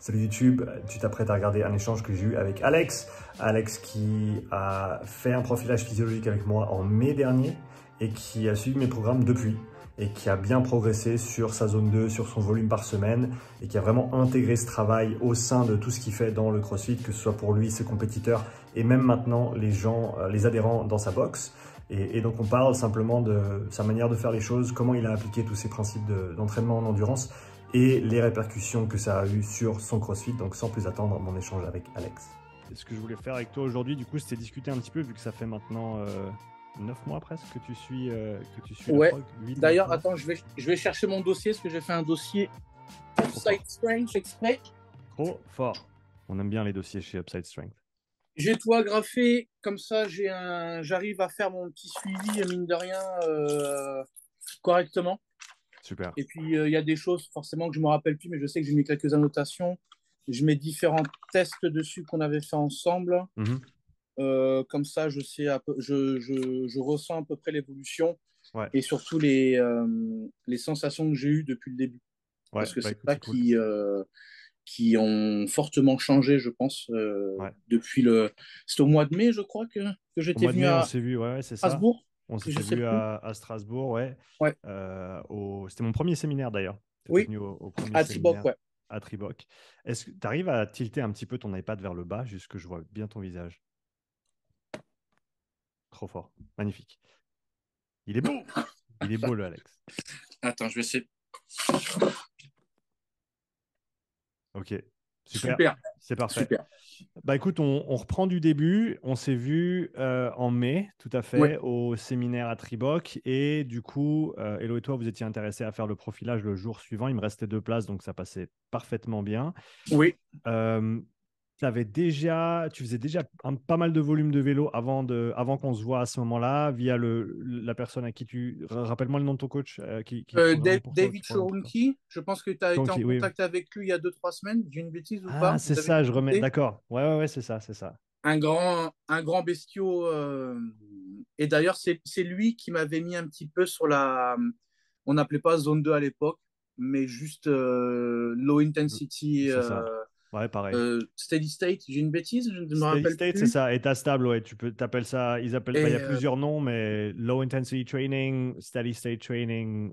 Salut YouTube, tu t'apprêtes à regarder un échange que j'ai eu avec Alex. Alex qui a fait un profilage physiologique avec moi en mai dernier et qui a suivi mes programmes depuis et qui a bien progressé sur sa zone 2, sur son volume par semaine et qui a vraiment intégré ce travail au sein de tout ce qu'il fait dans le CrossFit, que ce soit pour lui, ses compétiteurs et même maintenant les gens, les adhérents dans sa box. Et donc on parle simplement de sa manière de faire les choses, comment il a appliqué tous ces principes d'entraînement en endurance et les répercussions que ça a eu sur son CrossFit. Donc sans plus attendre, mon échange avec Alex. Et ce que je voulais faire avec toi aujourd'hui, du coup, c'était discuter un petit peu, vu que ça fait maintenant 9 mois presque que tu suis ouais. le prog. D'ailleurs, attends, je vais chercher mon dossier, parce que j'ai fait un dossier Upside Strength exprès. Trop fort. On aime bien les dossiers chez Upside Strength. J'ai tout agrafé, comme ça j'arrive à faire mon petit suivi, mine de rien, correctement. Super. Et puis, il y a des choses forcément que je ne me rappelle plus, mais je sais que j'ai mis quelques annotations. Je mets différents tests dessus qu'on avait fait ensemble. Comme ça, je sais je ressens à peu près l'évolution et surtout les sensations que j'ai eues depuis le début. Parce que c'est ça qui ont fortement changé, je pense, depuis le... C'était au mois de mai, je crois, que j'étais venu à on s'est vu, c'est Strasbourg. Ça. On s'était vu à Strasbourg, ouais. C'était mon premier séminaire d'ailleurs. Oui, venu au premier à séminaire Triboc, ouais. à Triboc. Est-ce que tu arrives à tilter un petit peu ton iPad vers le bas, juste que je vois bien ton visage? Trop fort, magnifique. Il est beau. Il est beau le Alex. Attends, je vais essayer. Ok, super. C'est parfait. Super. Bah écoute, on reprend du début. On s'est vu en mai, tout à fait, au séminaire à Triboc. Et du coup, Hello et toi, vous étiez intéressés à faire le profilage le jour suivant. Il me restait 2 places, donc ça passait parfaitement bien. Oui. Tu faisais déjà pas mal de volume de vélo avant qu'on se voit à ce moment-là, via la personne à qui tu... Rappelle-moi le nom de ton coach. David Chorunki, je pense que tu as été en contact avec lui il y a 2-3 semaines. J'ai une bêtise ou pas? Ah, c'est ça, je remets. D'accord. Ouais, c'est ça. Un grand bestiau. Et d'ailleurs, c'est lui qui m'avait mis un petit peu sur la... On n'appelait pas zone 2 à l'époque, mais juste low intensity. Ouais, pareil. Steady state, j'ai une bêtise, je ne me Steady rappelle state, plus. c'est ça, état stable, ouais. T'appelles ça, il y a plusieurs noms, mais low intensity training, steady state training,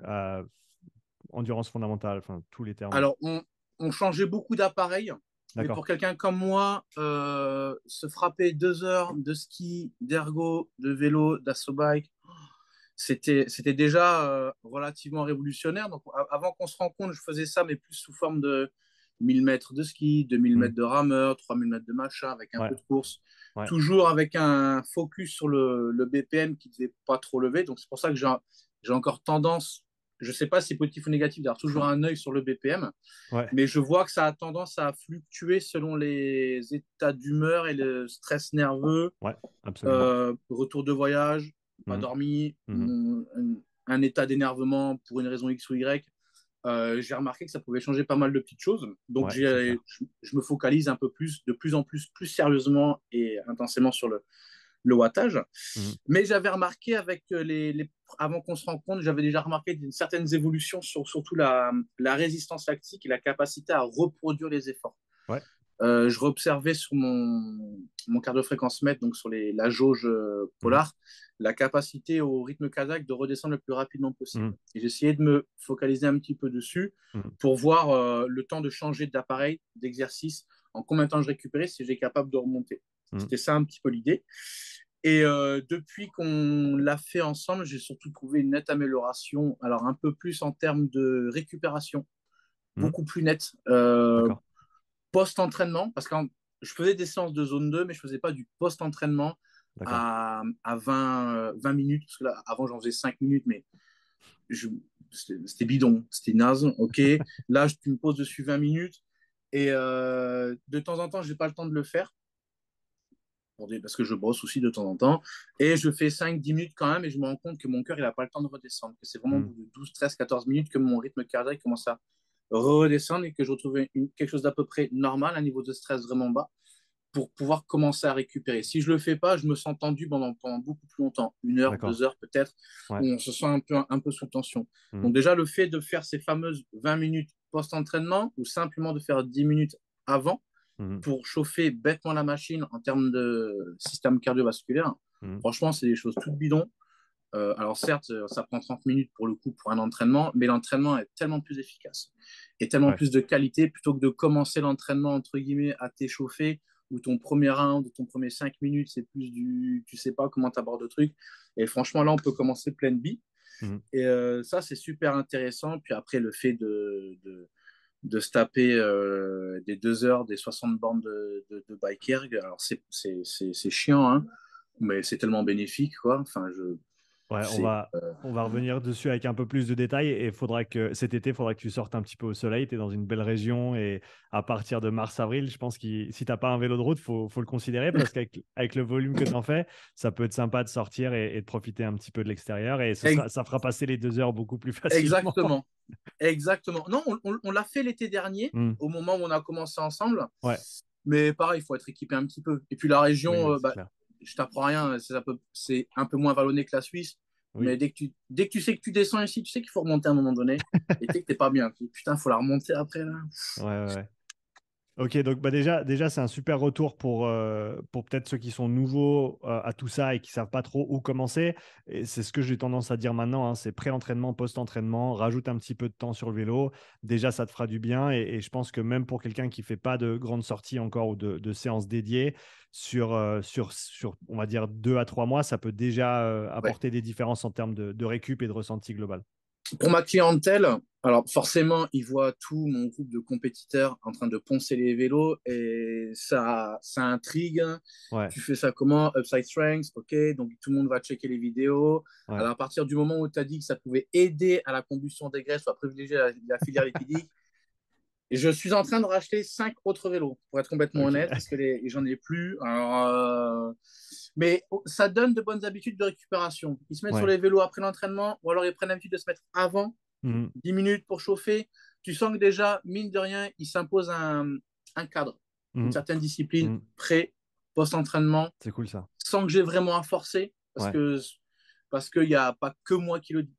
endurance fondamentale, enfin, tous les termes. Alors, on changeait beaucoup d'appareils. Mais pour quelqu'un comme moi, se frapper 2 heures de ski, d'ergo, de vélo, d'assobike, c'était déjà relativement révolutionnaire. Donc, avant qu'on se rende compte, je faisais ça, mais plus sous forme de 1000 mètres de ski, 2000 mètres de rameur, 3000 mètres de machin, avec un peu de course. Toujours avec un focus sur le BPM qui ne devait pas trop lever. Donc, c'est pour ça que j'ai encore tendance, je ne sais pas si c'est positif ou négatif, d'avoir toujours un œil sur le BPM. Mais je vois que ça a tendance à fluctuer selon les états d'humeur et le stress nerveux. Retour de voyage, pas dormi, un état d'énervement pour une raison X ou Y. J'ai remarqué que ça pouvait changer pas mal de petites choses. Donc, je me focalise un peu plus, de plus en plus sérieusement et intensément sur le wattage. Mais j'avais remarqué avant qu'on se rencontre, j'avais déjà remarqué certaines évolutions sur surtout la résistance lactique et la capacité à reproduire les efforts. Je réobservais sur mon cardiofréquence mètre, donc sur la jauge polar, la capacité au rythme cardiaque de redescendre le plus rapidement possible. Et j'essayais de me focaliser un petit peu dessus pour voir le temps de changer d'appareil, d'exercice, en combien de temps je récupérais, si j'ai capable de remonter. C'était ça un petit peu l'idée. Et depuis qu'on l'a fait ensemble, j'ai surtout trouvé une nette amélioration, alors un peu plus en termes de récupération, beaucoup plus nette. Post-entraînement, parce que je faisais des séances de zone 2, mais je ne faisais pas du post-entraînement à 20 minutes, parce que là, avant, j'en faisais 5 minutes, mais c'était bidon, c'était naze, ok. Là, tu me poses dessus 20 minutes, et de temps en temps, je n'ai pas le temps de le faire, parce que je bosse aussi de temps en temps, et je fais 5-10 minutes quand même, et je me rends compte que mon cœur, il n'a pas le temps de redescendre, que c'est vraiment au bout de 12, 13, 14 minutes que mon rythme cardiaque commence à redescendre et que je retrouvais quelque chose d'à peu près normal, un niveau de stress vraiment bas, pour pouvoir commencer à récupérer. Si je ne le fais pas, je me sens tendu pendant beaucoup plus longtemps, 1 heure, 2 heures peut-être, où on se sent un peu sous tension. Donc déjà, le fait de faire ces fameuses 20 minutes post-entraînement ou simplement de faire 10 minutes avant Mhm. pour chauffer bêtement la machine en termes de système cardiovasculaire. Mhm. Franchement, c'est des choses toutes bidons. Alors certes, ça prend 30 minutes pour le coup pour un entraînement, mais l'entraînement est tellement plus efficace et tellement Ouais. plus de qualité plutôt que de commencer l'entraînement entre guillemets à t'échauffer ou ton premier round ou ton premier 5 minutes, c'est plus du tu sais pas comment t'abordes le truc. Et franchement, là, on peut commencer pleine bille. Mhm. Et ça, c'est super intéressant. Puis après, le fait de se taper des 2 heures, des 60 bornes de bike erg, alors c'est chiant, hein, mais c'est tellement bénéfique, quoi. Enfin, Ouais, c'est on va revenir dessus avec un peu plus de détails et cet été, il faudra que tu sortes un petit peu au soleil. Tu es dans une belle région et à partir de mars-avril, je pense que si tu n'as pas un vélo de route, faut le considérer parce qu'avec le volume que tu en fais, ça peut être sympa de sortir et de profiter un petit peu de l'extérieur et ça fera passer les 2 heures beaucoup plus facilement. exactement. Exactement. Non, on l'a fait l'été dernier, Hmm. au moment où on a commencé ensemble. Ouais, Mais pareil, il faut être équipé un petit peu. Et puis la oui, région, oui, c'est bah, clair. je t'apprends rien, c'est un peu moins vallonné que la Suisse. Oui. Mais dès que tu sais que tu descends ici, tu sais qu'il faut remonter à un moment donné. Et tu sais que t'es pas bien. Tu dis, putain, il faut la remonter après là. Ouais, ouais, ouais. Ok, donc bah déjà c'est un super retour pour peut-être ceux qui sont nouveaux à tout ça et qui savent pas trop où commencer. Et c'est ce que j'ai tendance à dire maintenant, hein, c'est pré-entraînement, post-entraînement, rajoute un petit peu de temps sur le vélo. Déjà, ça te fera du bien. Et je pense que même pour quelqu'un qui fait pas de grandes sorties encore ou de séances dédiées, sur, on va dire, 2 à 3 mois, ça peut déjà Ouais. apporter des différences en termes de récup et de ressenti global. Pour ma clientèle, alors forcément, ils voient tout mon groupe de compétiteurs en train de poncer les vélos et ça intrigue. Ouais, Tu fais ça comment? Upside Strength, ok. Donc tout le monde va checker les vidéos. ouais. Alors à partir du moment où tu as dit que ça pouvait aider à la combustion des graisses ou à privilégier la filière lipidique, et je suis en train de racheter 5 autres vélos, pour être complètement Ok. honnête, parce que j'en ai plus. Alors, mais ça donne de bonnes habitudes de récupération. Ils se mettent sur Ouais. les vélos après l'entraînement, ou alors ils prennent l'habitude de se mettre avant Mhm. 10 minutes pour chauffer. Tu sens que déjà, mine de rien, il s'impose un cadre, une Mhm. certaine discipline Mhm. pré, post-entraînement, C'est cool ça. sans que j'ai vraiment à forcer, Ouais. parce qu'il n'y a pas que moi qui le dis.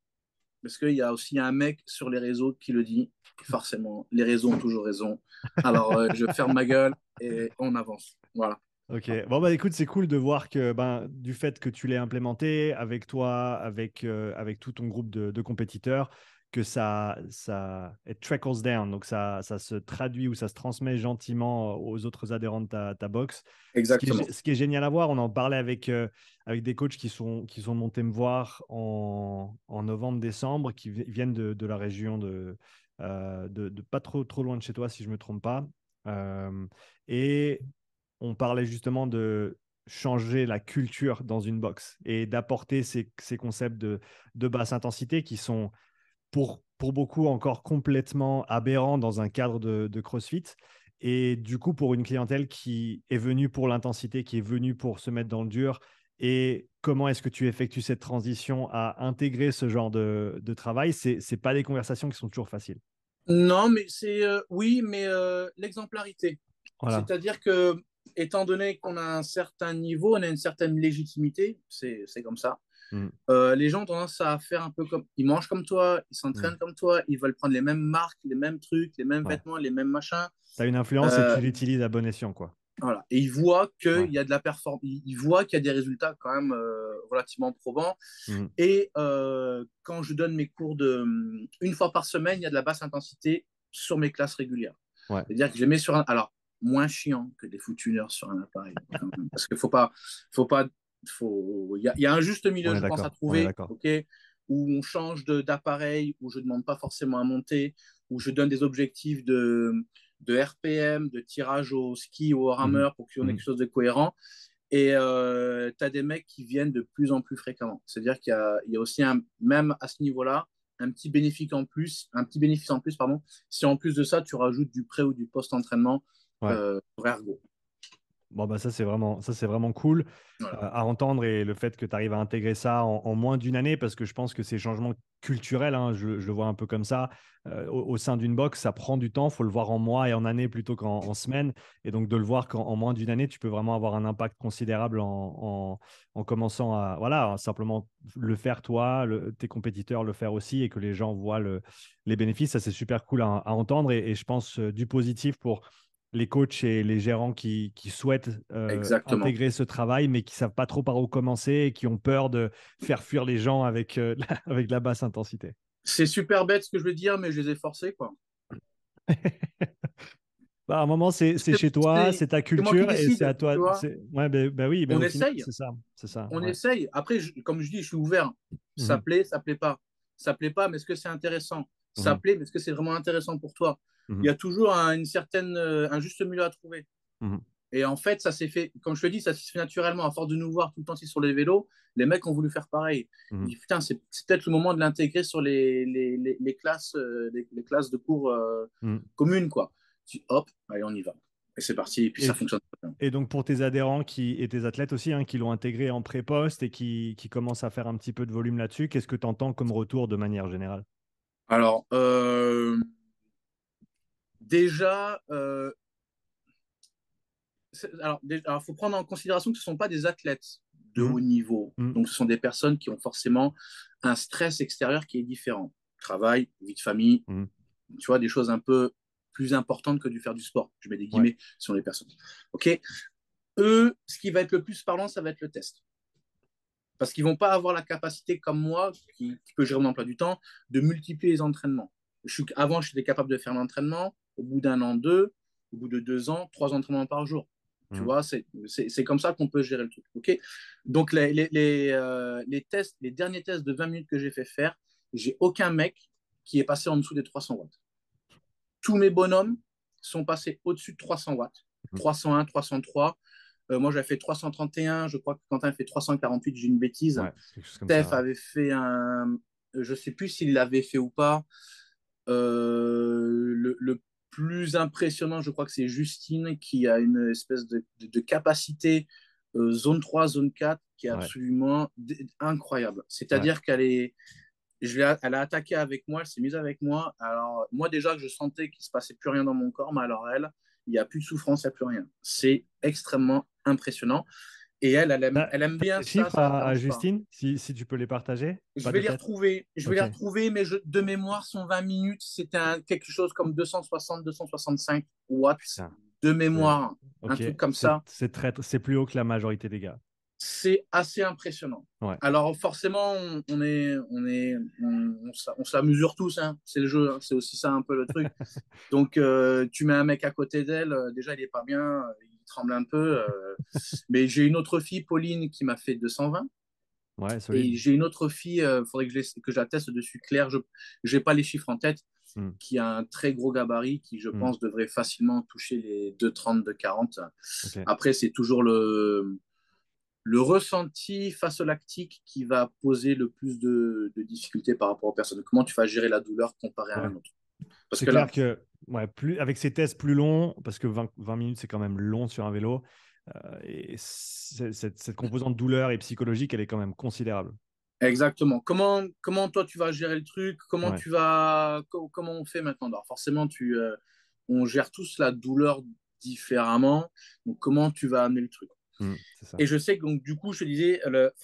Parce qu'il y a aussi un mec sur les réseaux qui le dit. Et forcément, les réseaux ont toujours raison. Alors, je ferme ma gueule et on avance. Voilà. Ok, bon bah écoute, c'est cool de voir que ben, du fait que tu l'aies implémenté avec toi, avec tout ton groupe de compétiteurs, que ça it trickles down, donc ça se traduit ou ça se transmet gentiment aux autres adhérents de ta box. Exactement. Ce qui est génial à voir, on en parlait avec des coachs qui sont montés me voir en novembre-décembre, qui viennent de la région de pas trop loin de chez toi, si je ne me trompe pas. Et on parlait justement de changer la culture dans une box et d'apporter ces concepts de basse intensité qui sont pour beaucoup encore complètement aberrants dans un cadre de CrossFit. Et du coup, pour une clientèle qui est venue pour l'intensité, qui est venue pour se mettre dans le dur, et comment est-ce que tu effectues cette transition à intégrer ce genre de travail, c'est pas des conversations qui sont toujours faciles. Non, mais oui, mais l'exemplarité. Voilà. C'est-à-dire que, étant donné qu'on a un certain niveau, on a une certaine légitimité, c'est comme ça. Mm, Les gens ont tendance à faire un peu comme. Ils mangent comme toi, ils mm. s'entraînent comme toi, ils veulent prendre les mêmes marques, les mêmes trucs, les mêmes Ouais. vêtements, les mêmes machins. Tu as une influence et Euh, tu l'utilises à bon escient, quoi. voilà. Et ils voient qu'il Ouais. y a de la performance, ils voient qu'il y a des résultats quand même relativement probants. Mm, Et quand je donne mes cours une fois par semaine, il y a de la basse intensité sur mes classes régulières. ouais. C'est-à-dire que je les mets sur un. Alors, moins chiant que des footuners sur un appareil, quand même. Parce qu'il faut pas, il y a un juste milieu, On est je pense, à d'accord. On est trouver, d'accord. ok, où on change d'appareil, où je ne demande pas forcément à monter, où je donne des objectifs de RPM, de tirage au ski ou au Mhm, rameur pour qu'on ait quelque mhm. chose de cohérent. Et tu as des mecs qui viennent de plus en plus fréquemment. C'est-à-dire qu'il y a aussi, même à ce niveau-là, un petit bénéfice en plus, pardon, si en plus de ça, tu rajoutes du pré ou du post-entraînement Ouais. pour ergo. Bon, bah ça, c'est vraiment cool Voilà. à entendre et le fait que tu arrives à intégrer ça en moins d'une année, parce que je pense que ces changements culturels, hein, je le vois un peu comme ça, au sein d'une box, ça prend du temps, il faut le voir en mois et en années plutôt qu'en semaines. Et donc de le voir qu'en moins d'une année, tu peux vraiment avoir un impact considérable en commençant à, voilà, simplement le faire toi, tes compétiteurs le faire aussi et que les gens voient les bénéfices. Ça, c'est super cool à entendre et je pense du positif pour les coachs et les gérants qui souhaitent Exactement. intégrer ce travail, mais qui ne savent pas trop par où commencer et qui ont peur de faire fuir les gens avec, avec de la basse intensité. C'est super bête ce que je veux dire, mais je les ai forcés, quoi. Bah, à un moment, c'est chez toi, c'est ta C'est moi qui culture et c'est à décide, toi. tu vois. Ouais, ben oui, ben On au final, essaye, c'est ça. C'est ça. on Ouais. essaye. Après, comme je dis, je suis ouvert. Mhm, Ça plaît pas. Ça plaît pas, mais est-ce que c'est intéressant? Ça mhm, plaît, mais est-ce que c'est vraiment intéressant pour toi? Il y mhm, a toujours un juste milieu à trouver. mhm, Et en fait, ça s'est fait, comme je te dis, ça s'est fait naturellement. À force de nous voir tout le temps sur les vélos, les mecs ont voulu faire pareil. Ils mhm. disent, putain, c'est peut-être le moment de l'intégrer sur les classes, les classes de cours Mhm. communes, quoi. Je dis, hop, allez, on y va. Et c'est parti, et puis ça Et, fonctionne très bien. et donc pour tes adhérents et tes athlètes aussi, hein, qui l'ont intégré en pré-poste et qui commencent à faire un petit peu de volume là-dessus, qu'est-ce que tu entends comme retour de manière générale? Alors, déjà, alors, faut prendre en considération que ce ne sont pas des athlètes de Mhm, haut niveau. mhm, Donc, ce sont des personnes qui ont forcément un stress extérieur qui est différent. Travail, vie de famille, mhm. tu vois, des choses un peu plus importantes que du faire du sport. Je mets des Ouais. guillemets sur les personnes. OK. Eux, ce qui va être le plus parlant, ça va être le test. Parce qu'ils ne vont pas avoir la capacité, comme moi, qui peut gérer mon emploi du temps, de multiplier les entraînements. Avant, j'étais capable de faire l'entraînement. Au bout d'un an, deux. Au bout de 2 ans, 3 entraînements par jour. Tu Mhm. vois, c'est comme ça qu'on peut gérer le truc. OK. Donc, les tests, les derniers tests de 20 minutes que j'ai fait faire, j'ai aucun mec qui est passé en dessous des 300 watts. Tous mes bonhommes sont passés au-dessus de 300 watts. Mhm. 301, 303. Moi, j'avais fait 331. Je crois que Quentin a fait 348. J'ai une bêtise. Ouais, quelque chose comme Steph ça. Ouais. avait fait un. Je ne sais plus s'il l'avait fait ou pas. Le plus impressionnant, je crois que c'est Justine qui a une espèce de capacité zone 3, zone 4 qui est Ouais. absolument incroyable. Ouais. C'est-à-dire elle a attaqué avec moi, elle s'est mise avec moi. Alors, moi, déjà que je sentais qu'il ne se passait plus rien dans mon corps, mais alors elle, il n'y a plus de souffrance, il n'y a plus rien. C'est extrêmement impressionnant. Et elle aime T'as bien des ça, chiffres ça ne la à dérange pas. Justine, si tu peux les partager? Je Pas vais de les tête. retrouver, Ok. mais de mémoire, son 20 minutes, c'était quelque chose comme 260, 265 watts Putain. de C'est mémoire, un ok. truc comme ça. C'est plus haut que la majorité des gars. C'est assez impressionnant. Ouais. Alors forcément, on se la mesure tous, hein. C'est le jeu, hein. C'est aussi ça un peu le truc. Donc tu mets un mec à côté d'elle, déjà il est pas bien, il tremble un peu. Mais j'ai une autre fille, Pauline, qui m'a fait 220. Ouais, solide. Et j'ai une autre fille, il faudrait que j'atteste dessus, Claire, je n'ai pas les chiffres en tête, Hmm, qui a un très gros gabarit, qui je hmm. pense devrait facilement toucher les 2,30, 2,40. Ok. Après, c'est toujours le ressenti face au lactique qui va poser le plus de difficultés par rapport aux personnes. Comment tu vas gérer la douleur comparé à Ouais. un autre? Parce C'est que là, clair que ouais, avec ces tests plus longs, parce que 20 minutes, c'est quand même long sur un vélo, et cette composante douleur et psychologique, elle est quand même considérable. exactement. Comment toi tu vas gérer le truc? Ouais. Comment on fait maintenant? Alors forcément, on gère tous la douleur différemment. Donc comment tu vas amener le truc? Hmm, c'est ça. Et je sais que donc du coup, je te disais,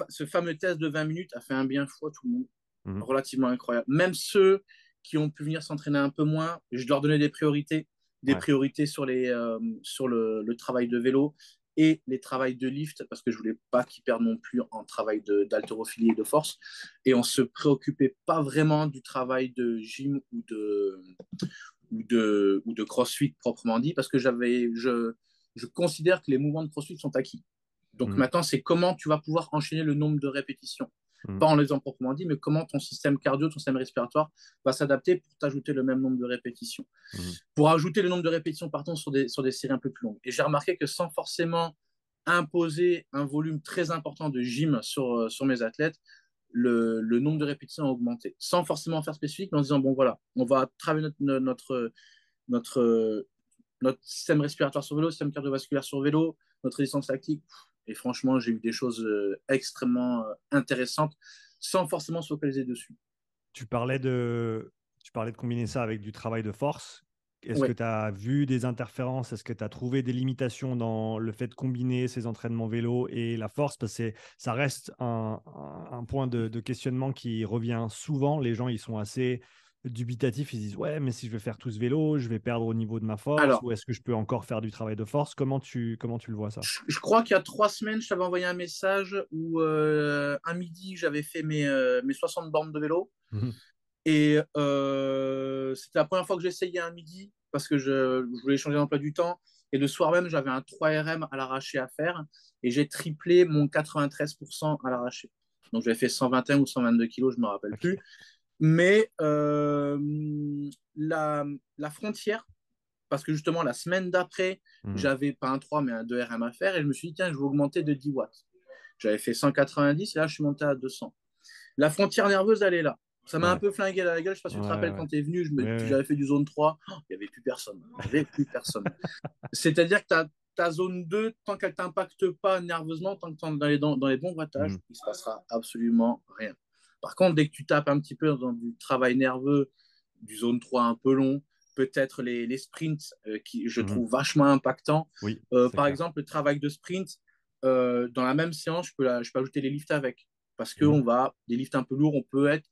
ce fameux test de 20 minutes a fait un bien fou à tout le monde, Hmm, relativement incroyable. Même ceux qui ont pu venir s'entraîner un peu moins, je leur donnais des ouais. priorités sur le travail de vélo et les travails de lift, parce que je voulais pas qu'ils perdent non plus en travail d'haltérophilie et de force. Et on se préoccupait pas vraiment du travail de gym ou de crossfit proprement dit, parce que je considère que les mouvements de crossfit sont acquis. Donc Hmm, maintenant, c'est comment tu vas pouvoir enchaîner le nombre de répétitions. hmm, Pas en les faisant proprement dit, mais comment ton système cardio, ton système respiratoire va s'adapter pour t'ajouter le même nombre de répétitions. hmm. Pour ajouter le nombre de répétitions, partons sur des séries un peu plus longues. Et j'ai remarqué que sans forcément imposer un volume très important de gym sur mes athlètes, le nombre de répétitions a augmenté. Sans forcément faire spécifique, mais en disant, bon voilà, on va travailler notre, notre système respiratoire sur vélo, système cardiovasculaire sur vélo, notre résistance lactique. Et franchement, j'ai eu des choses extrêmement intéressantes sans forcément se focaliser dessus. Tu parlais tu parlais de combiner ça avec du travail de force. Est-ce que Ouais, tu as vu des interférences? Est-ce que tu as trouvé des limitations dans le fait de combiner ces entraînements vélo et la force? Parce que ça reste un point de questionnement qui revient souvent. Les gens, ils sont assez dubitatifs, ils disent ouais, mais si je vais faire tout ce vélo, je vais perdre au niveau de ma force, Alors, ou est-ce que je peux encore faire du travail de force? Comment tu le vois ça? je crois qu'il y a 3 semaines, je t'avais envoyé un message où un midi, j'avais fait mes 60 bornes de vélo. Mhm. Et c'était la première fois que j'essayais un midi parce que je voulais changer d'emploi du temps. Et le soir même, j'avais un 3 RM à l'arraché à faire et j'ai triplé mon 93% à l'arraché. Donc j'avais fait 121 ou 122 kilos, je ne me rappelle Ok. plus. Mais la frontière, parce que justement la semaine d'après, Mhm. j'avais pas un 3 mais un 2 RM à faire et je me suis dit, tiens, je vais augmenter de 10 watts. J'avais fait 190 et là, je suis monté à 200. La frontière nerveuse, elle est là. Ça m'a un Ouais, peu flingué la gueule. Je ne sais pas si ouais, tu te rappelles ouais. quand tu es venu, Ouais, ouais. j'avais fait du zone 3. Il n'y avait plus personne. Il n'y avait plus personne. C'est-à-dire que ta zone 2, tant qu'elle ne t'impacte pas nerveusement, tant que tu es dans les bons wattages, Mhm. il ne se passera absolument rien. Par contre, dès que tu tapes un petit peu dans du travail nerveux, du zone 3 un peu long, peut-être les sprints qui je Mhm. trouve vachement impactants. Oui, c'est Par clair. exemple, le travail de sprint, dans la même séance, je peux ajouter les lifts avec. Parce que Mhm. des lifts un peu lourds, on peut être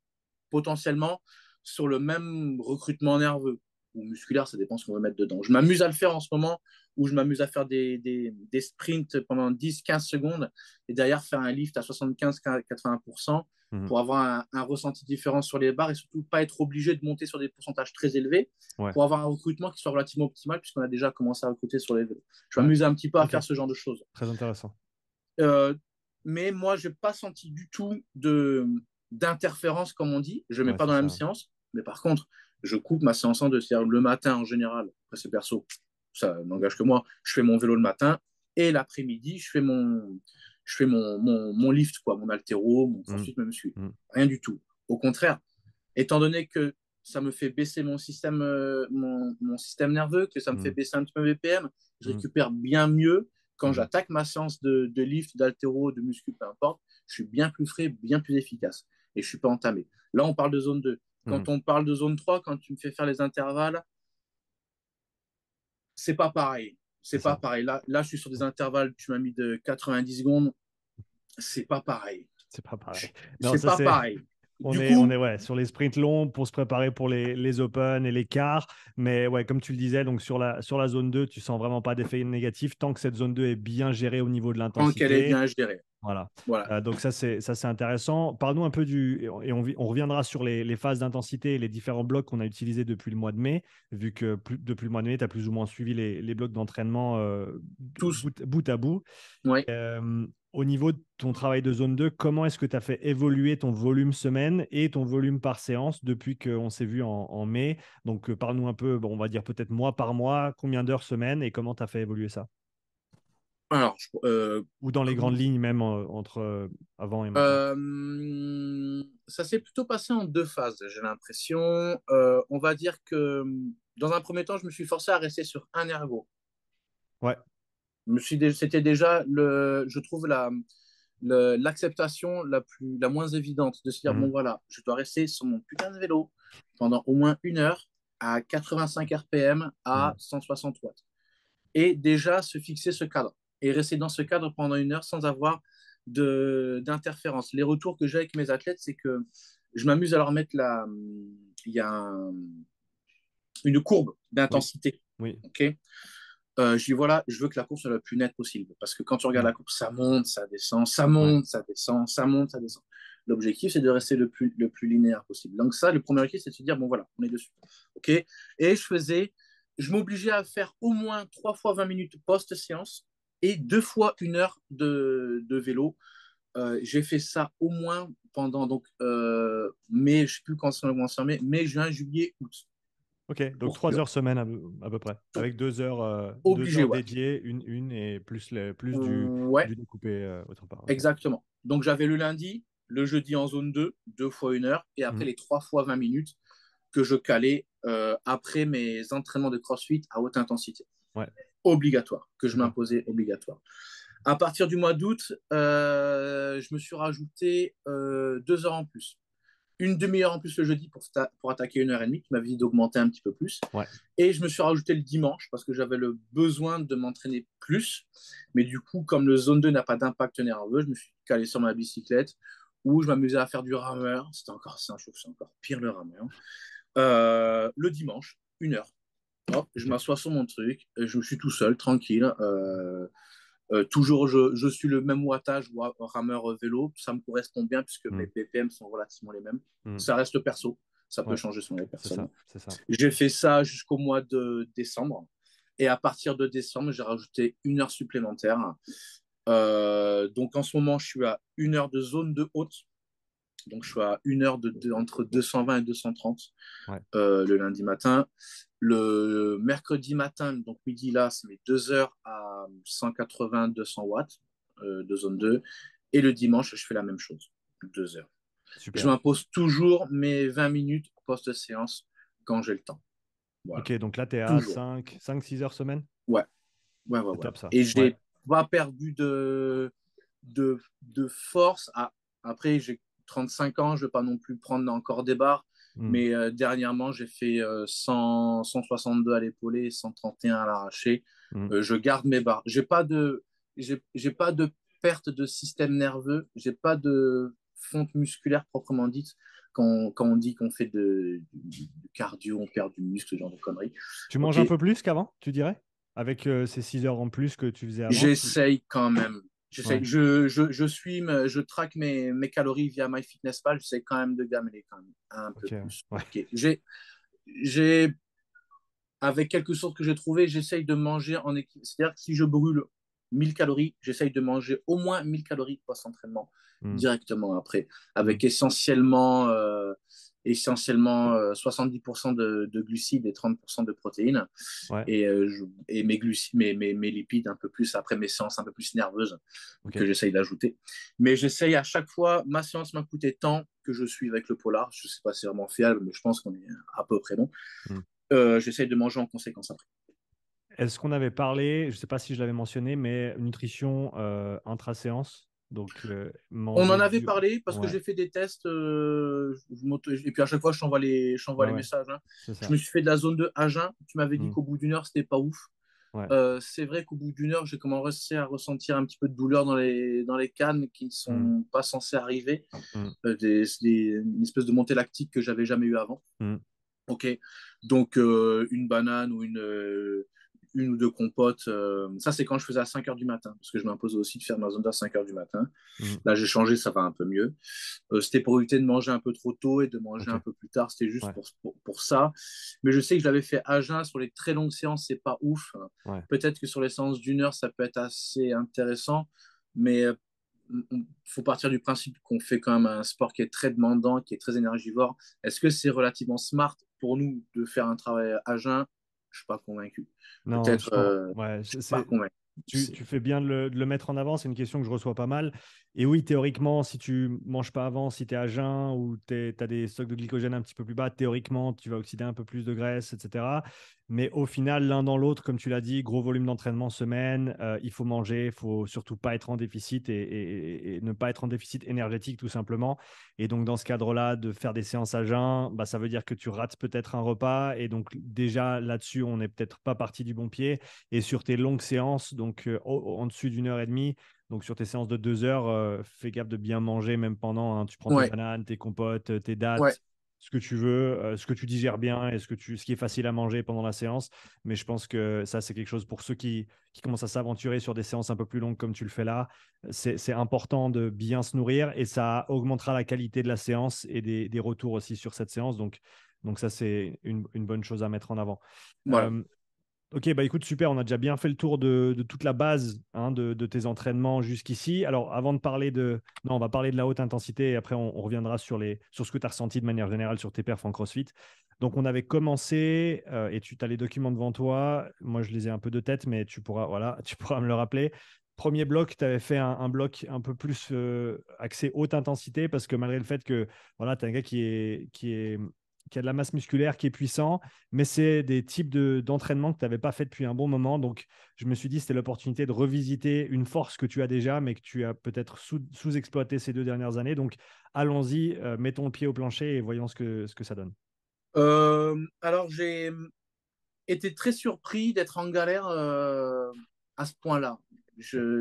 potentiellement sur le même recrutement nerveux ou musculaire, ça dépend ce qu'on veut mettre dedans. Je m'amuse à le faire en ce moment, où je m'amuse à faire des sprints pendant 10-15 secondes et derrière faire un lift à 75-80% Mhm. pour avoir un ressenti différent sur les barres et surtout pas être obligé de monter sur des pourcentages très élevés Ouais, pour avoir un recrutement qui soit relativement optimal puisqu'on a déjà commencé à recruter sur les vélos. Je ouais. m'amuse un petit peu à Ok, faire ce genre de choses. très intéressant. Euh, mais moi, je n'ai pas senti du tout d'interférence, comme on dit. Je ne mets Ouais, pas c'est dans la même ça. séance. Mais par contre, je coupe ma séance en deux. C'est-à-dire le matin, en général, après c'est perso, ça n'engage que moi, je fais mon vélo le matin. Et l'après-midi, je fais mon lift, quoi, mon haltéro, mon Mhm. crossfit, même muscu. Mhm. Rien du tout. Au contraire, étant donné que ça me fait baisser mon système nerveux, que ça me fait Mhm. baisser un petit peu mes BPM, je Mhm. récupère bien mieux quand Mhm. j'attaque ma séance de lift, d'haltéro, de muscu, peu importe. Je suis bien plus frais, bien plus efficace et je ne suis pas entamé. Là, on parle de zone 2. Mhm. Quand on parle de zone 3, quand tu me fais faire les intervalles, c'est pas pareil. C'est C'est pas ça. pareil. Là, je suis sur des intervalles, tu m'as mis de 90 secondes. C'est pas pareil. C'est pas pareil. Non, C'est ça pas c'est. pareil. On Du est, on est coup, ouais, sur les sprints longs pour se préparer pour les Open et les quarts. Mais ouais, comme tu le disais, donc sur la zone 2, tu sens vraiment pas d'effet négatif tant que cette zone 2 est bien gérée au niveau de tant qu'elle est l'intensité. bien gérée. Voilà. Voilà. Donc ça c'est intéressant. Parle-nous un peu on reviendra sur les phases d'intensité et les différents blocs qu'on a utilisés depuis le mois de mai, vu que depuis le mois de mai, tu as plus ou moins suivi les blocs d'entraînement Tous. bout à bout. Oui. Au niveau de ton travail de zone 2, comment est-ce que tu as fait évoluer ton volume semaine et ton volume par séance depuis qu'on s'est vu en mai? Donc, parle-nous un peu, bon, on va dire peut-être mois par mois, combien d'heures semaine et comment tu as fait évoluer ça? Alors, Ou dans les comment grandes lignes même entre avant et maintenant. ça s'est plutôt passé en deux phases, j'ai l'impression. On va dire que dans un premier temps, je me suis forcé à rester sur un ergo. Ouais. C'était déjà, je trouve, l'acceptation la moins évidente de se dire, bon Mhm. voilà, je dois rester sur mon putain de vélo pendant au moins 1 heure à 85 RPM à Mhm. 160 watts. Et déjà se fixer ce cadre et rester dans ce cadre pendant 1 heure sans avoir d'interférence. Les retours que j'ai avec mes athlètes, c'est que je m'amuse à leur mettre il y a une courbe Oui, d'intensité. oui. Ok. Je dis voilà, je veux que la courbe soit la plus nette possible parce que quand tu regardes Mhm. la courbe, ça monte, ça descend, ça Ouais. monte, ça descend, ça monte, ça descend. L'objectif, c'est de rester le plus linéaire possible. Donc ça, le premier objectif, c'est de se dire bon voilà, on est dessus. Ok. Et je m'obligeais à faire au moins 3 fois 20 minutes post-séance et 2 fois 1 heure de vélo. J'ai fait ça au moins pendant mai, je ne sais plus quand c'est commencé en mai, juin, juillet, août. Ok, donc Pour 3 heures semaine à peu près, avec 2 heures, deux obligé, heures ouais. dédiées, une et plus Ouais, du découpé autre part. Ok. exactement. Donc j'avais le lundi, le jeudi en zone 2, 2 fois 1 heure, et après Mhm. les 3 fois 20 minutes que je calais après mes entraînements de CrossFit à haute intensité. Ouais, Obligatoire, que je d'accord. m'imposais obligatoire. À partir du mois d'août, je me suis rajouté 2 heures en plus. Une demi-heure en plus le jeudi pour attaquer 1 heure et demie, qui m'avait dit d'augmenter un petit peu plus. Ouais. Et je me suis rajouté le dimanche parce que j'avais le besoin de m'entraîner plus. Mais du coup, comme le zone 2 n'a pas d'impact nerveux, je me suis calé sur ma bicyclette où je m'amusais à faire du rameur. C'était encore ça, je trouve que c'est encore pire le rameur. Le dimanche, 1 heure. Hop, je m'assois sur mon truc, je suis tout seul, tranquille. Toujours, je suis le même wattage rameur vélo. Ça me correspond bien puisque mes BPM sont relativement les mêmes. Ça reste perso. Ça peut Ouais, changer selon les c'est personnes. ça, c'est ça. J'ai fait ça jusqu'au mois de décembre. Et à partir de décembre, j'ai rajouté 1 heure supplémentaire. Donc en ce moment, je suis à 1 heure de zone de haute. Donc je suis à 1 heure entre 220 et 230 Ouais, le lundi matin. Le mercredi matin, donc midi là, c'est mes 2 heures à 180-200 watts de zone 2. Et le dimanche, je fais la même chose, 2 heures. Je super. m'impose toujours mes 20 minutes post-séance quand j'ai le temps. Voilà, Ok, donc là, tu es à toujours. 5-6 heures semaine? Ouais, ouais, ouais, C'est ouais. top ça. Et Ouais. j'ai pas perdu de force. Après, j'ai 35 ans, je ne vais pas non plus prendre encore des barres. Hmm. Mais dernièrement, j'ai fait 162 à l'épaulé, 131 à l'arraché. Hmm. Je garde mes barres. J'ai pas de perte de système nerveux. J'ai pas de fonte musculaire proprement dite. Quand on dit qu'on fait du cardio, on perd du muscle, ce genre de conneries. Tu manges Ok, un peu plus qu'avant, tu dirais? Avec ces 6 heures en plus que tu faisais avant? j'essaye quand même. J'essaye. Ouais, Je traque mes calories via MyFitnessPal. J'essaie quand même de gamener quand même un peu ok, plus. ouais. Ok. J'ai, avec quelques sources que j'ai trouvées, j'essaye de manger en équilibre. C'est-à-dire que si je brûle 1000 calories, j'essaye de manger au moins 1000 calories post-entraînement Hmm. directement après, Hmm. avec essentiellement 70% de glucides et 30% de protéines Ouais, et mes lipides un peu plus après mes séances un peu plus nerveuses ok. que j'essaye d'ajouter. Mais j'essaye à chaque fois, ma séance m'a coûté tant que je suis avec le polar. Je ne sais pas si c'est vraiment fiable, mais je pense qu'on est à peu près bon. Hmm. J'essaye de manger en conséquence après. Est-ce qu'on avait parlé, je ne sais pas si je l'avais mentionné, mais nutrition intra-séance, donc On manger en avait du... parlé parce que Ouais, j'ai fait des tests et puis à chaque fois je t'envoie ouais, les ouais, messages, hein. c'est Je ça. me suis fait de la zone de Agen. Tu m'avais dit Hmm. qu'au bout d'1 heure, c'était pas ouf. Ouais. C'est vrai qu'au bout d'1 heure, j'ai commencé à ressentir un petit peu de douleur dans les cannes qui ne Hmm. sont pas censées arriver. Hmm. Une espèce de montée lactique que j'avais jamais eu avant. Hmm. Ok, donc une banane ou une ou deux compotes, ça c'est quand je faisais à 5 heures du matin, parce que je m'imposais aussi de faire ma zone à 5 heures du matin. Hmm. Là j'ai changé, ça va un peu mieux. C'était pour éviter de manger un peu trop tôt et de manger Ok, un peu plus tard, c'était juste ouais, pour ça. Mais je sais que je l'avais fait à jeun sur les très longues séances, c'est pas ouf. ouais. Peut-être que sur les séances d'1 heure, ça peut être assez intéressant, mais il faut partir du principe qu'on fait quand même un sport qui est très demandant, qui est très énergivore. Est-ce que c'est relativement smart pour nous de faire un travail à jeun? Je suis pas convaincu. Non, je Peut-être, pense, ouais, je suis pas convaincu. tu fais bien de le mettre en avant, c'est une question que je reçois pas mal. Et oui, théoriquement, si tu manges pas avant, si tu es à jeun ou tu as des stocks de glycogène un petit peu plus bas, théoriquement, tu vas oxyder un peu plus de graisse, etc. Mais au final, l'un dans l'autre, comme tu l'as dit, gros volume d'entraînement semaine, il faut manger, il faut surtout pas être en déficit et ne pas être en déficit énergétique tout simplement. Et donc, dans ce cadre-là, de faire des séances à jeun, bah, ça veut dire que tu rates peut-être un repas. Et donc, déjà là-dessus, on n'est peut-être pas parti du bon pied. Et sur tes longues séances, donc en dessus d'1 heure et demie, donc sur tes séances de 2 heures, fais gaffe de bien manger même pendant, hein. Tu prends tes Ouais, bananes, tes compotes, tes ouais, dattes, ce que tu veux, ce que tu digères bien et ce qui est facile à manger pendant la séance. Mais je pense que ça, c'est quelque chose pour ceux qui commencent à s'aventurer sur des séances un peu plus longues comme tu le fais là. C'est important de bien se nourrir et ça augmentera la qualité de la séance et des retours aussi sur cette séance. Donc ça, c'est une bonne chose à mettre en avant. voilà. Euh, Ok, bah écoute, super, on a déjà bien fait le tour de toute la base, hein, de tes entraînements jusqu'ici. Alors, avant de parler de... Non, on va parler de la haute intensité et après on reviendra sur ce que tu as ressenti de manière générale sur tes perfs en CrossFit. Donc, on avait commencé, et tu as les documents devant toi. Moi, je les ai un peu de tête, mais tu pourras, voilà, tu pourras me le rappeler. Premier bloc, tu avais fait un bloc un peu plus axé haute intensité parce que malgré le fait que voilà, tu es un gars qui a de la masse musculaire, qui est puissant, mais c'est des types d'entraînement que tu n'avais pas fait depuis un bon moment. Donc, je me suis dit, c'était l'opportunité de revisiter une force que tu as déjà, mais que tu as peut-être sous-exploité ces 2 dernières années. Donc, allons-y, mettons le pied au plancher et voyons ce que ça donne. Alors, j'ai été très surpris d'être en galère à ce point-là.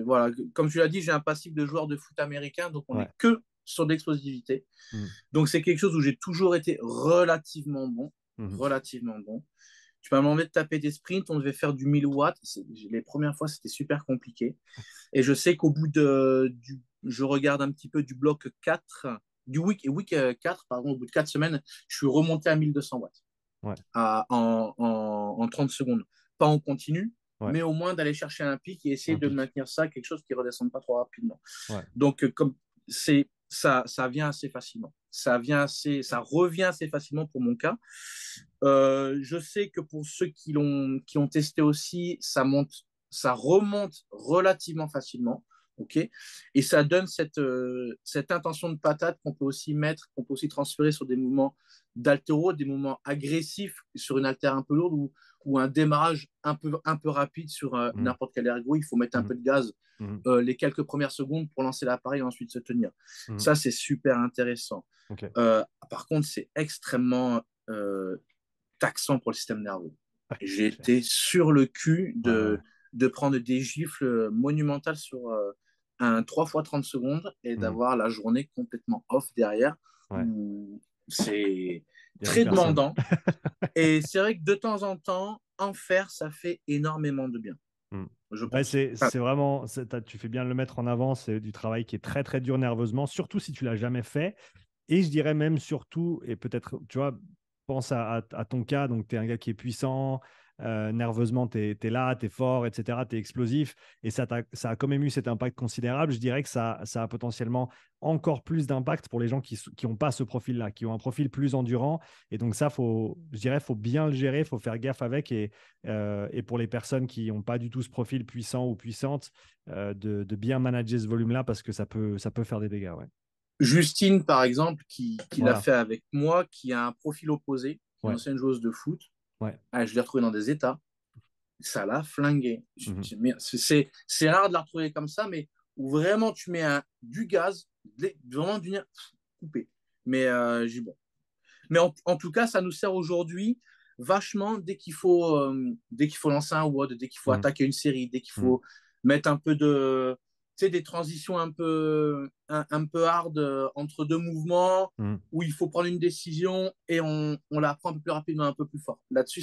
Voilà, comme tu l'as dit, j'ai un passif de joueur de foot américain, donc on Ouais. n'est que sur de l'explosivité. Mm. Donc c'est quelque chose où j'ai toujours été relativement bon. Mhm. relativement bon. Tu m'as demandé de taper des sprints, on devait faire du 1000 watts. Les premières fois, c'était super compliqué. Et je sais qu'au bout je regarde un petit peu du bloc 4, week 4, pardon, au bout de 4 semaines, je suis remonté à 1200 watts Ouais, en 30 secondes. Pas en continu, ouais, mais au moins d'aller chercher un pic et essayer un de pic. maintenir ça, quelque chose qui ne redescende pas trop rapidement. Ouais. Donc, comme ça vient assez facilement. Ça revient assez facilement pour mon cas. Je sais que pour ceux qui ont testé aussi, ça remonte relativement facilement. OK? Et ça donne cette intention de patate qu'on peut aussi mettre, qu'on peut aussi transférer sur des mouvements d'altéro, des mouvements agressifs sur une haltère un peu lourde ou un démarrage un peu rapide sur Mhm. n'importe quel ergo. Il faut mettre un Mhm. peu de gaz Mhm. les quelques premières secondes pour lancer l'appareil et ensuite se tenir. Mhm. Ça, c'est super intéressant. Ok. Par contre, c'est extrêmement taxant pour le système nerveux. Ouais, J'ai c'est clair. été sur le cul Ouais, ouais. de prendre des gifles monumentales sur un 3 fois 30 secondes et Mhm. d'avoir la journée complètement off derrière Ouais. où c'est Il n'y a plus très personne. demandant. Et c'est vrai que de temps en temps, en faire, ça fait énormément de bien, Mm. je Ouais, pense. Enfin, c'est vraiment, tu fais bien de le mettre en avant, c'est du travail qui est très très dur nerveusement, surtout si tu l'as jamais fait. Et je dirais même surtout, et peut-être, tu vois, pense à ton cas, donc tu es un gars qui est puissant, nerveusement, tu es là, tu es fort, etc., tu es explosif, et ça a quand même eu cet impact considérable. Je dirais que ça a potentiellement encore plus d'impact pour les gens qui n'ont pas ce profil-là, qui ont un profil plus endurant. Et donc ça, je dirais, faut bien le gérer, faut faire gaffe avec. Et pour les personnes qui n'ont pas du tout ce profil puissant ou puissante, de bien manager ce volume-là parce que ça peut faire des dégâts. Ouais. Justine, par exemple, qui l'a Voilà. fait avec moi, qui a un profil opposé, une Ouais. ancienne joueuse de foot, Ouais. je l'ai retrouvée dans des états, ça l'a flingué. Mhm. C'est rare de la retrouver comme ça, mais où vraiment tu mets du gaz, vraiment du nerf coupé. Mais bon. Mais en tout cas, ça nous sert aujourd'hui vachement dès qu'il faut lancer un WOD, dès qu'il faut Mhm. attaquer une série, dès qu'il Mhm. faut mettre un peu de, tu sais, des transitions un peu hard entre deux mouvements Mhm. où il faut prendre une décision et on la prend un peu plus rapidement, un peu plus fort. Là-dessus,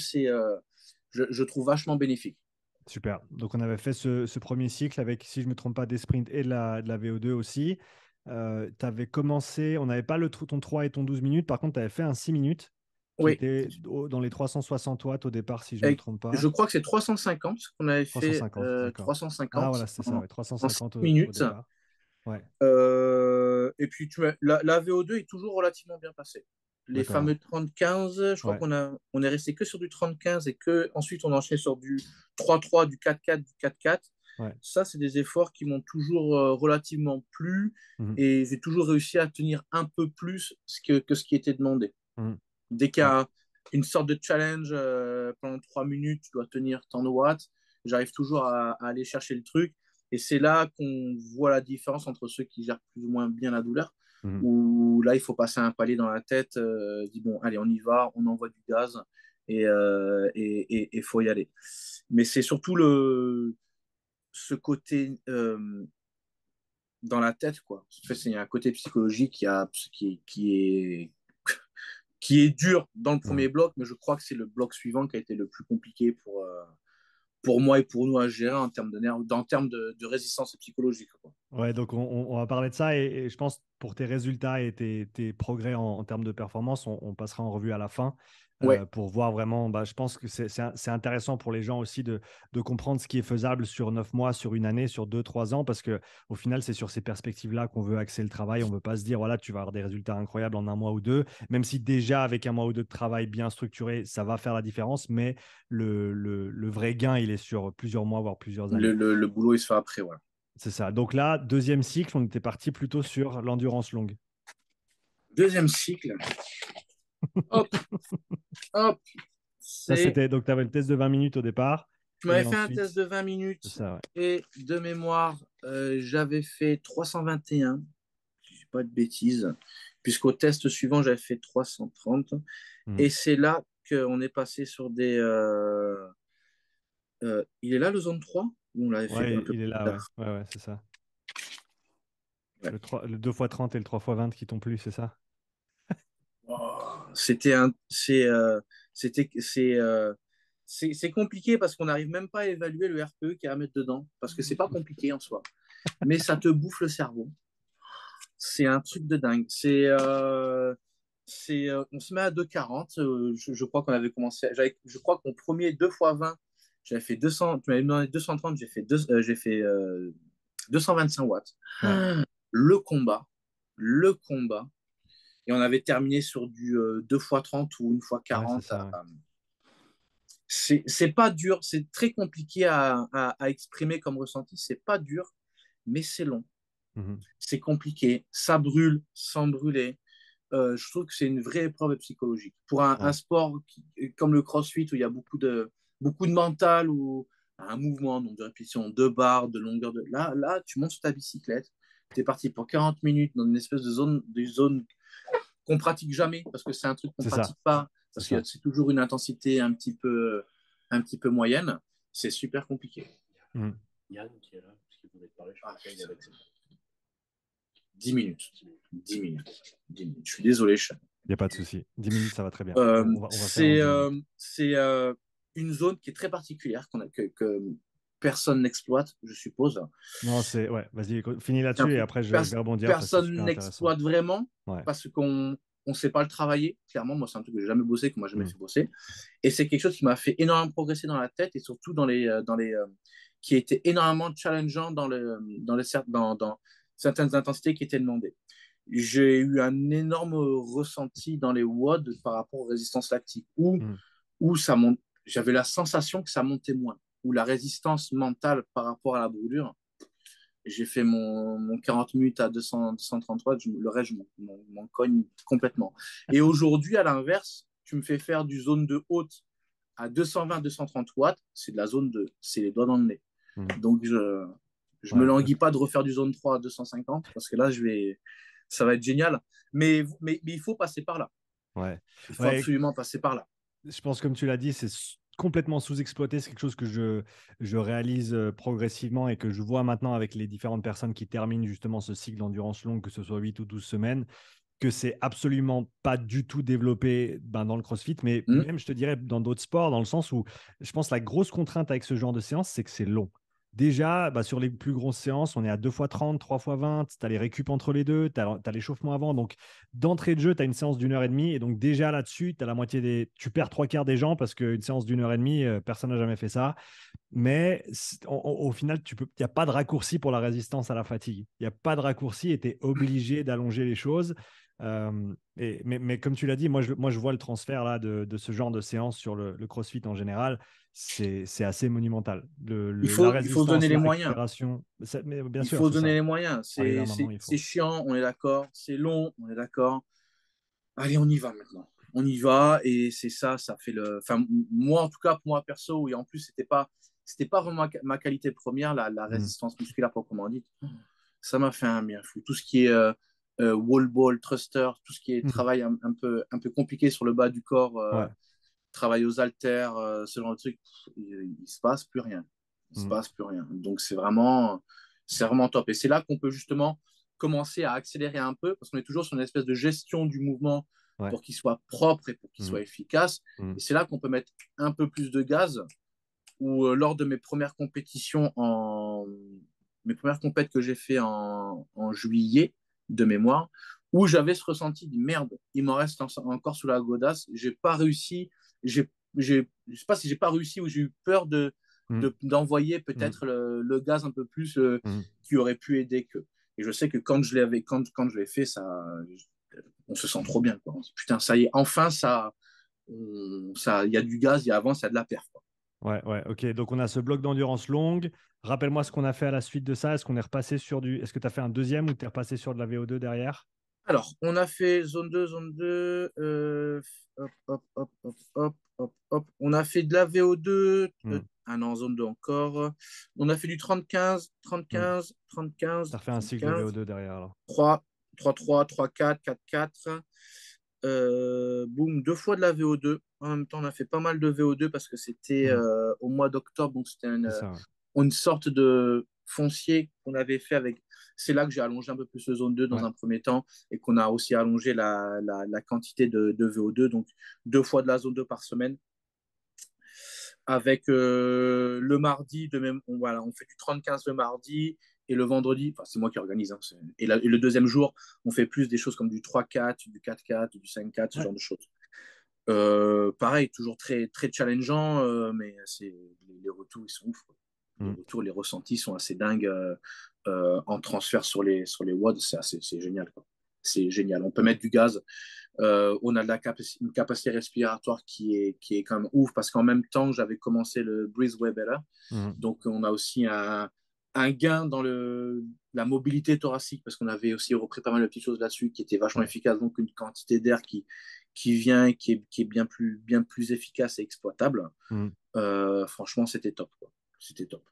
je trouve vachement bénéfique. Super. Donc, on avait fait ce premier cycle avec, si je ne me trompe pas, des sprints et de la VO2 aussi. Tu avais commencé, on n'avait pas ton 3 et ton 12 minutes. Par contre, tu avais fait un 6 minutes qui Oui, était dans les 360 watts au départ, si je ne me et trompe je pas. crois que c'est 350 qu'on avait fait 350, d'accord. Ah, 350 voilà, c'est ça, ouais, en 6 350 au minutes. départ. Ouais, Et puis, la VO2 est toujours relativement bien passée. Les d'accord. fameux 30-15, je crois Ouais. on est resté que sur du 30-15 et que ensuite on enchaîne sur du 3-3, du 4-4, du 4-4. Ouais. Ça, c'est des efforts qui m'ont toujours relativement plu Mhm. et j'ai toujours réussi à tenir un peu plus que ce qui était demandé. Mhm. Dès qu'il y Ouais. a une sorte de challenge pendant 3 minutes, tu dois tenir tant de watts, j'arrive toujours à aller chercher le truc. Et c'est là qu'on voit la différence entre ceux qui gèrent plus ou moins bien la douleur, Mhm. où là, il faut passer un palier dans la tête, dit bon, allez, on y va, on envoie du gaz et faut y aller. Mais c'est surtout ce côté dans la tête, quoi. En fait, il y a un côté psychologique qui est dur dans le premier Mhm. bloc, mais je crois que c'est le bloc suivant qui a été le plus compliqué pour moi et pour nous à gérer en termes de nerfs, en termes de résistance psychologique, quoi. Ouais, donc on va parler de ça et je pense pour tes résultats et tes progrès en termes de performance, on passera en revue à la fin Ouais, pour voir vraiment. Bah, je pense que c'est intéressant pour les gens aussi de comprendre ce qui est faisable sur 9 mois, sur une année, sur 2, 3 ans, parce que au final, c'est sur ces perspectives-là qu'on veut axer le travail. On ne veut pas se dire, voilà, tu vas avoir des résultats incroyables en 1 mois ou 2, même si déjà avec 1 mois ou 2 de travail bien structuré, ça va faire la différence, mais le vrai gain, il est sur plusieurs mois, voire plusieurs années. le boulot, il se fait après, ouais. C'est ça. Donc là, deuxième cycle, on était parti plutôt sur l'endurance longue. Deuxième cycle, hop, hop, Ça, c'est. c'était donc tu avais le test de 20 minutes au départ Tu et m'avais fait un test ensuite, de 20 c'est minutes ça, ouais. et de mémoire, j'avais fait 321, si je dis pas de bêtises, puisqu'au test suivant, j'avais fait 330. Mhm. Et c'est là qu'on est passé sur des. Il est là le zone 3 ou on l'avait fait un Ouais, peu il est plus là, ouais. tard? Ouais, ouais, c'est ça. Ouais. Le 2 fois 30 et le 3 fois 20 qui t'ont plu, c'est ça? Oh, c'était un. C'est compliqué parce qu'on n'arrive même pas à évaluer le RPE qu'il y a à mettre dedans, parce que c'est pas compliqué en soi. Mais ça te bouffe le cerveau. C'est un truc de dingue. On se met à 2,40. Je crois qu'on avait commencé. Je crois que mon premier 2 x 20, j'avais fait 200. Tu m'avais demandé 230, j'ai fait 225 watts. Ouais. Le combat. Le combat. Et on avait terminé sur du 2 x 30 ou 1 x 40. Ouais, c'est ça, ouais. C'est pas dur. C'est très compliqué à exprimer comme ressenti. C'est pas dur, mais c'est long. Mhm. C'est compliqué. Ça brûle sans brûler. Je trouve que c'est une vraie épreuve psychologique. Pour un Ouais. sport comme le CrossFit, où il y a beaucoup de mental, ou un mouvement, donc de répétition, de barres, de longueur de... Là, tu montes sur ta bicyclette, tu es parti pour 40 minutes dans une espèce de zone qu'on pratique jamais, parce que c'est un truc qu'on C'est ça. pratique pas, C'est parce que ça. c'est toujours une intensité un petit peu moyenne. C'est super compliqué. Mhm. Yann qui est là, parce qu'il voulait te parler, je crois, 10 minutes. 10 minutes. 10 minutes. Je suis désolé. Il n'y a pas de souci. 10 minutes, ça va très bien. Euh, On va faire en 10 minutes. c'est une zone qui est très particulière que personne n'exploite, je suppose. Non, c'est. Ouais, vas-y, finis C'est un là-dessus et truc après, je que vais rebondir parce que c'est personne super intéressant. n'exploite vraiment Ouais. parce qu'on ne sait pas le travailler. Clairement, moi, c'est un truc que j'ai jamais bossé, que moi, jamais Mhm. fait bosser. Et c'est quelque chose qui m'a fait énormément progresser dans la tête et surtout qui était énormément challengeant dans certaines intensités qui étaient demandées. J'ai eu un énorme ressenti dans les WOD par rapport aux résistances lactiques, Mhm. où j'avais la sensation que ça montait moins, où la résistance mentale par rapport à la brûlure, j'ai fait mon 40 minutes à 233, le reste, je m'en cogne complètement. Et aujourd'hui, à l'inverse, tu me fais faire du zone de haute à 220-230 watts, c'est les doigts dans le nez. Mhm. Donc, je me Ouais, languis pas de refaire du zone 3 à 250 parce que là, ça va être génial. Mais il faut passer par là. ouais. Il faut Ouais, absolument passer par là. je pense, comme tu l'as dit, c'est complètement sous-exploité. C'est quelque chose que je réalise progressivement et que je vois maintenant avec les différentes personnes qui terminent justement ce cycle d'endurance longue, que ce soit 8 ou 12 semaines, que c'est absolument pas du tout développé dans le CrossFit, mais Hmm. même, je te dirais, dans d'autres sports, dans le sens où je pense la grosse contrainte avec ce genre de séance, c'est que c'est long. Déjà, sur les plus grosses séances, on est à 2 x 30, 3 x 20, tu as les récup entre les deux, tu as l'échauffement avant. Donc, d'entrée de jeu, tu as une séance d'1 h 30. Et donc, déjà là-dessus, tu as la moitié tu perds 3 quarts des gens parce qu'une séance d'1 h 30, personne n'a jamais fait ça. Mais au final, il n'y a pas de raccourci pour la résistance à la fatigue. Il n'y a pas de raccourci et tu es obligé d'allonger les choses. Mais comme tu l'as dit, moi, je vois le transfert là, de ce genre de séance sur le CrossFit en général. C'est assez monumental. La Il faut se donner résistance, les la moyens. récupération, mais bien Il sûr, faut se c'est donner ça. les moyens. À arriver à un moment, il C'est faut. chiant, on est d'accord. C'est long, on est d'accord. Allez, on y va maintenant. On y va et c'est ça, ça fait le. Enfin, moi, en tout cas, pour moi perso, et en plus, c'était pas vraiment ma qualité première, la Mm, résistance musculaire proprement dite. Ça m'a fait un bien fou. Tout ce qui est wall ball, thruster, tout ce qui est mm. travail un peu compliqué sur le bas du corps, Ouais. travail aux haltères, ce genre de truc, il se passe plus rien. Il se Mm, passe plus rien. Donc c'est vraiment top. Et c'est là qu'on peut justement commencer à accélérer un peu, parce qu'on est toujours sur une espèce de gestion du mouvement ouais. pour qu'il soit propre et pour qu'il Mm, soit efficace. mm, Et c'est là qu'on peut mettre un peu plus de gaz. Ou lors de mes premières compétitions mes premières compètes que j'ai fait en juillet de mémoire, où j'avais ce ressenti de merde, il m'en reste encore sous la godasse, j'ai pas réussi, je sais pas si j'ai pas réussi ou j'ai eu peur mm, d'envoyer mm, peut-être le gaz un peu plus mm. qui aurait pu aider que. Et je sais que quand je l'ai fait, on se sent trop bien, quoi. Putain, ça y est, enfin, il y a du gaz, avant, il y a de la perf, quoi. Ouais, ouais, ok. Donc, on a ce bloc d'endurance longue. Rappelle-moi ce qu'on a fait à la suite de ça. Est-ce qu'on est repassé sur du. Est-ce que tu as fait un deuxième ou tu es repassé sur de la VO2 derrière? Alors, on a fait zone 2, hop, hop, hop, hop, hop, hop, hop. On a fait de la VO2, Hmm, ah non, zone 2 encore. On a fait du 30-15, hmm. 30-15, Tu 30-15, as refait un cycle de 30-15, VO2 derrière, alors. 3, 3-3, 3-4, 4-4. Boum, deux fois de la VO2. En même temps, on a fait pas mal de VO2 parce que c'était Hmm, au mois d'octobre, donc c'était c'est ça, ouais. une sorte de foncier qu'on avait fait avec. C'est là que j'ai allongé un peu plus le zone 2 dans Ouais. un premier temps et qu'on a aussi allongé la quantité de VO2, donc 2 fois de la zone 2 par semaine. Avec le mardi, de même, voilà, on fait du 30-15 le mardi et le vendredi, enfin, c'est moi qui organise. Hein, et le deuxième jour, on fait plus des choses comme du 3-4, du 4-4, du 5-4, ce Ouais. genre de choses. Pareil, toujours très, très challengeant, mais les retours, ils sont ouf. Quoi. Les Mm. retours, les ressentis sont assez dingues en transfert sur les WOD, c'est génial. Quoi. C'est génial. On peut mettre du gaz. On a une capacité respiratoire qui est quand même ouf parce qu'en même temps, j'avais commencé le Breathe Way Better. Mm. Donc, on a aussi un gain dans la mobilité thoracique parce qu'on avait aussi repris pas mal de petites choses là-dessus qui étaient vachement Ouais. efficaces. Donc, une quantité d'air qui vient et qui est bien plus efficace et exploitable. Mm. Franchement, c'était top. Quoi. C'était top.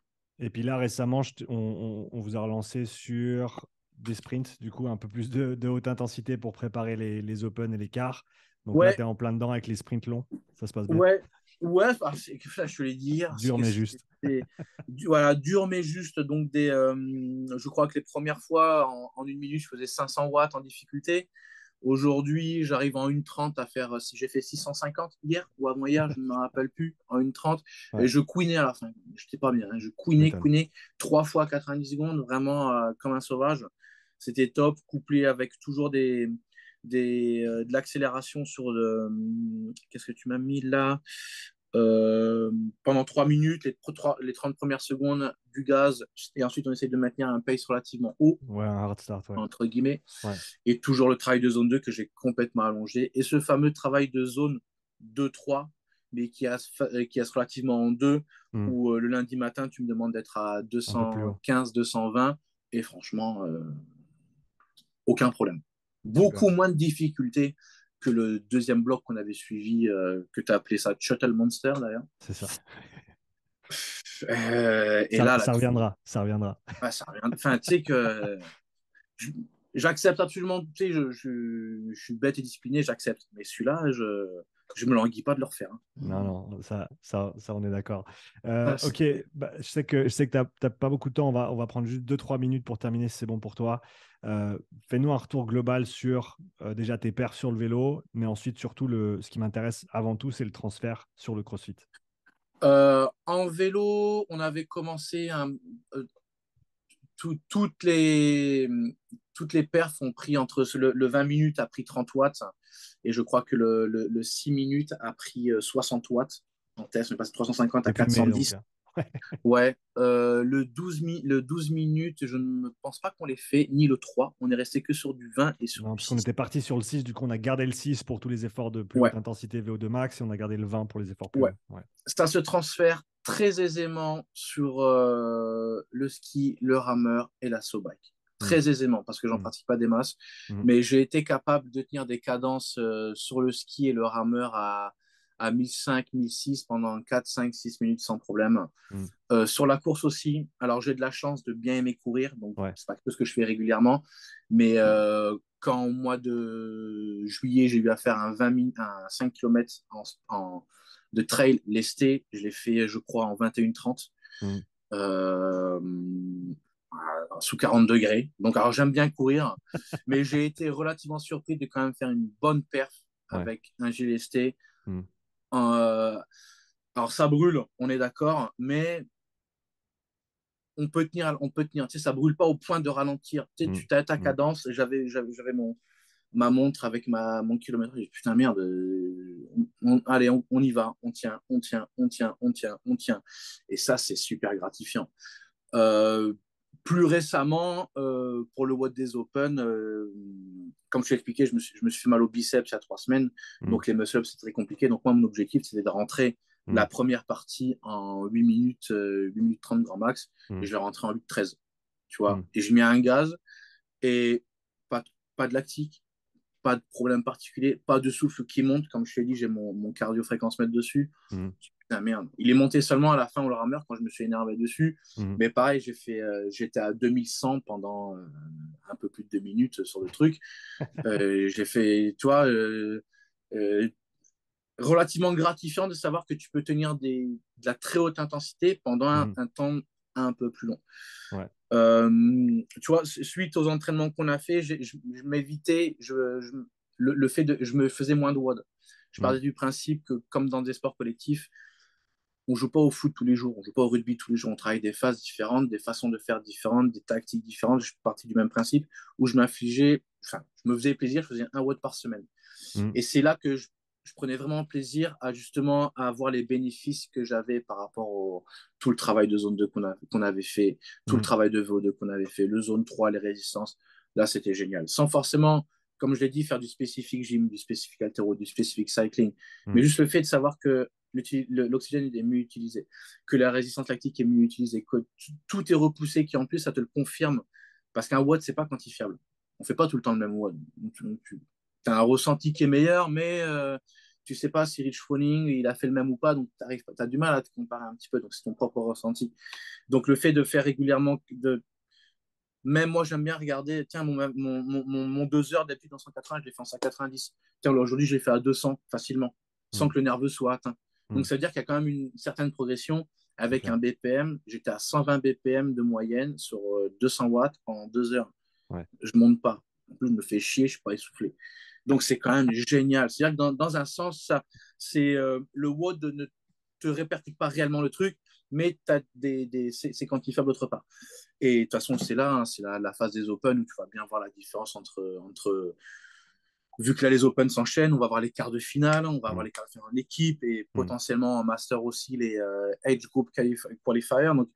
Et puis là, récemment, on vous a relancé sur des sprints, du coup, un peu plus de haute intensité pour préparer les Open et les quarts. Donc là, Ouais, tu es en plein dedans avec les sprints longs. Ça se passe bien. ouais, ouais, ça, je te l'ai dit hier. Dur mais juste. Voilà, dur mais juste. Donc, je crois que les premières fois, en 1 minute, je faisais 500 watts en difficulté. Aujourd'hui, j'arrive en 1:30 à faire, si j'ai fait 650 hier ou avant-hier, je ne me rappelle plus, en 1:30. Et Ouais, je couinais à la fin. Je n'étais pas bien. Hein. Je tu couinais, m'étonnes. couinais 3 fois 90 secondes, vraiment comme un sauvage. C'était top, couplé avec toujours de l'accélération sur le. Qu'est-ce que tu m'as mis là? Pendant 3 minutes, les 30 premières secondes du gaz, et ensuite on essaie de maintenir un pace relativement haut, Ouais, un hard start, ouais. entre guillemets, Ouais. et toujours le travail de zone 2 que j'ai complètement allongé, et ce fameux travail de zone 2-3, mais qui est relativement en deux, Mm. où le lundi matin, tu me demandes d'être à Un peu plus haut. 215, 220, et franchement, aucun problème. Super. Beaucoup moins de difficultés que le deuxième bloc qu'on avait suivi, que tu as appelé ça Shuttle Monster d'ailleurs. C'est ça. Et là, Ça reviendra. Ça reviendra. ça revient. Enfin, tu sais que je- j'accepte absolument. Tu sais, je suis bête et discipliné, j'accepte. Mais celui-là, je me languis pas de le refaire. Hein. Non, non, ça, on est d'accord. Ah, Ok, bah, je sais que t'as pas beaucoup de temps. On va prendre juste 2-3 minutes pour terminer si c'est bon pour toi. Fais-nous un retour global sur déjà tes perfs sur le vélo, mais ensuite, surtout, ce qui m'intéresse avant tout, c'est le transfert sur le CrossFit. En vélo, on avait commencé euh, toutes les perfs ont pris entre le 20 minutes a pris 30 watts et je crois que le 6 minutes a pris 60 watts en test. On est passé de 350 à T'es filmé, 410. donc. Ouais, le 12 minutes, je ne pense pas qu'on l'ait fait, ni le 3. On est resté que sur du 20 et sur Non, du parce qu'on 6. était parti sur le 6, du coup, on a gardé le 6 pour tous les efforts de plus Ouais, haute intensité VO2 max et on a gardé le 20 pour les efforts plus ouais. longs. Ouais. Ça se transfère très aisément sur le ski, le rameur et la bike. Mm, Très aisément, parce que j'en mm, pratique pas des masses. mm. Mais j'ai été capable de tenir des cadences sur le ski et le rameur à 1005, 1006 pendant 4, 5, 6 minutes sans problème. Mm. Sur la course aussi, alors j'ai de la chance de bien aimer courir, donc Ouais. c'est pas que ce que je fais régulièrement, mais quand au mois de juillet, j'ai eu à faire un 5 km de trail lesté, je l'ai fait, je crois, en 21-30, Mm. euh, sous 40 degrés. Donc, alors j'aime bien courir, mais j'ai été relativement surpris de quand même faire une bonne perf Ouais. avec un gilet lesté. Mm. Euh, alors, ça brûle, on est d'accord, mais on peut tenir, tu sais, ça brûle pas au point de ralentir. Tu sais, Mm. tu as ta Mm. cadence, j'avais ma montre avec mon kilomètre. J'ai dit, putain, merde, allez, on y va, on tient, on tient, on tient, on tient, on tient. Et ça, c'est super gratifiant. Euh, Plus récemment, pour le What Days Open, comme je t'ai expliqué, je me suis fait mal au biceps il y a 3 semaines. Mm. Donc, les muscle-ups, c'est très compliqué. Donc, moi, mon objectif, c'était de rentrer la Mm. première partie en 8 minutes, 8 minutes 30 grand max. Et Mm. je vais rentrer en 8-13. Tu vois. Mm. Et je mets un gaz et pas, pas de lactique, pas de problème particulier, pas de souffle qui monte. Comme je t'ai dit, j'ai mon cardio fréquence mètre dessus. Mm. Putain, merde. Il est monté seulement à la fin au rameur quand je me suis énervé dessus. Mm. Mais pareil, j'étais à 2100 pendant un peu plus de 2 minutes sur le truc. J'ai fait, tu vois, euh, relativement gratifiant de savoir que tu peux tenir de la très haute intensité pendant Mm. un temps un peu plus long. Ouais. Tu vois, suite aux entraînements qu'on a fait, je m'évitais, le fait de, je me faisais moins de WOD. Je partais du principe que, comme dans des sports collectifs, on joue pas au foot tous les jours, on joue pas au rugby tous les jours, on travaille des phases différentes, des façons de faire différentes, des tactiques différentes. Je suis parti du même principe où je me faisais plaisir, je faisais un WOD par semaine. Et c'est là que je prenais vraiment plaisir à justement à voir les bénéfices que j'avais par rapport au tout le travail de zone 2 qu'on avait fait, tout le travail de VO2 qu'on avait fait, le zone 3, les résistances. Là, c'était génial. Sans forcément, comme je l'ai dit, faire du spécifique gym, du spécifique haltéro, du spécifique cycling, mais juste le fait de savoir que l'oxygène est mieux utilisé, que la résistance lactique est mieux utilisée, que tout est repoussé, qui en plus, ça te le confirme. Parce qu'un WOD, c'est pas quantifiable. On fait pas tout le temps le même WOD. Tu as un ressenti qui est meilleur, mais tu sais pas si Rich Froning il a fait le même ou pas, donc tu as du mal à te comparer un petit peu, donc c'est ton propre ressenti. Donc le fait de faire régulièrement, même moi j'aime bien regarder, tiens, mon 2 heures d'habitude en 180, je l'ai fait en 190. Tiens, aujourd'hui je l'ai fait à 200 facilement, sans que le nerveux soit atteint. Donc ça veut dire qu'il y a quand même une certaine progression avec un BPM. J'étais à 120 BPM de moyenne sur 200 watts en 2 heures. Ouais. Je monte pas. En plus, je me fais chier, je suis pas essoufflé. Donc, c'est quand même génial. C'est-à-dire que dans un sens, ça, c'est le WOD ne te répercute pas réellement le truc, mais c'est quantifiable d'autre part. Et de toute façon, c'est là, hein, c'est la phase des Open où tu vas bien voir la différence entre vu que là, les Open s'enchaînent, on va voir les quarts de finale, on va voir les quarts de finale en équipe et potentiellement en Master aussi les Age Group Qualifier. Donc,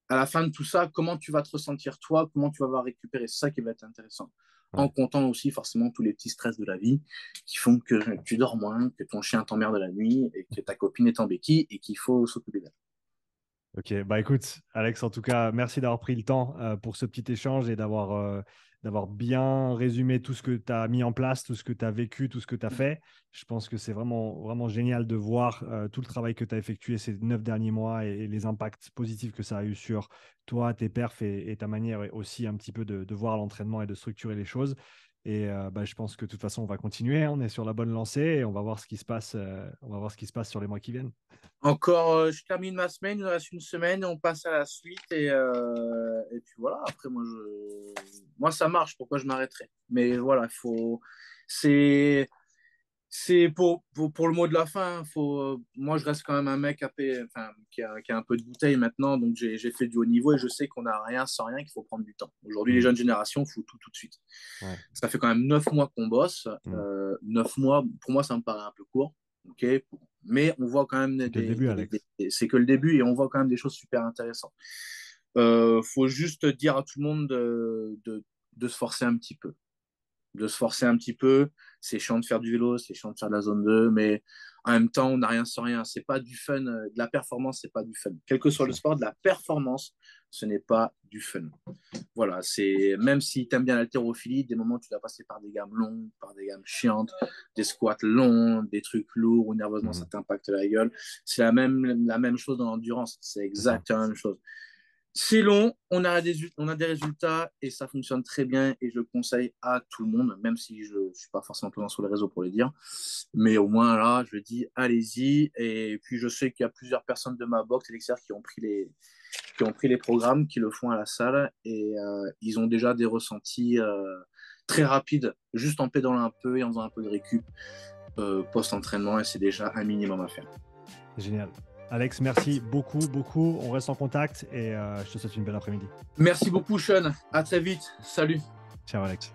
à la fin de tout ça, comment tu vas te ressentir toi, comment tu vas récupérer, c'est ça qui va être intéressant. En comptant aussi forcément tous les petits stress de la vie qui font que tu dors moins, que ton chien t'emmerde la nuit et que ta copine est en béquille et qu'il faut s'occuper d'elle. Ok, bah écoute, Alex, en tout cas, merci d'avoir pris le temps pour ce petit échange et d'avoir bien résumé tout ce que tu as mis en place, tout ce que tu as vécu, tout ce que tu as fait. Je pense que c'est vraiment, vraiment génial de voir tout le travail que tu as effectué ces 9 derniers mois et les impacts positifs que ça a eu sur toi, tes perfs et ta manière aussi un petit peu de voir l'entraînement et de structurer les choses. Et bah, je pense que de toute façon, on va continuer, hein, on est sur la bonne lancée et on va voir ce qui se passe, on va voir ce qui se passe sur les mois qui viennent. Encore, je termine ma semaine, il nous reste une semaine et on passe à la suite. Et puis voilà, après, moi, ça marche, pourquoi je m'arrêterai? Mais voilà, c'est pour le mot de la fin. Moi, je reste quand même un mec qui a un peu de bouteille maintenant. Donc, j'ai fait du haut niveau et je sais qu'on n'a rien sans rien, qu'il faut prendre du temps. Aujourd'hui, les jeunes générations, il faut tout de suite. Ouais. Ça fait quand même 9 mois qu'on bosse. 9 mois, pour moi, ça me paraît un peu court. Okay, mais on voit quand même c'est que le début et on voit quand même des choses super intéressantes. Faut juste dire à tout le monde de se forcer un petit peu. De se forcer un petit peu. C'est chiant de faire du vélo, c'est chiant de faire de la zone 2, mais en même temps, on n'a rien sans rien. C'est pas du fun. De la performance, c'est pas du fun. Quel que soit le sport, de la performance, ce n'est pas du fun. Voilà, c'est même si tu aimes bien l'haltérophilie, des moments où tu dois passer par des gammes longues, par des gammes chiantes, des squats longs, des trucs lourds où nerveusement ça t'impacte la gueule. C'est la même chose dans l'endurance. C'est exactement la même chose. C'est long, on a des résultats et ça fonctionne très bien et je le conseille à tout le monde, même si je ne suis pas forcément présent sur les réseaux pour le dire. Mais au moins là, je dis allez-y. Et puis je sais qu'il y a plusieurs personnes de ma box et l'extérieur qui ont pris les programmes, qui le font à la salle et ils ont déjà des ressentis très rapides, juste en pédalant un peu et en faisant un peu de récup post-entraînement et c'est déjà un minimum à faire. Génial. Alex, merci beaucoup, beaucoup. On reste en contact et je te souhaite une belle après-midi. Merci beaucoup, Sean. À très vite. Salut. Ciao, Alex.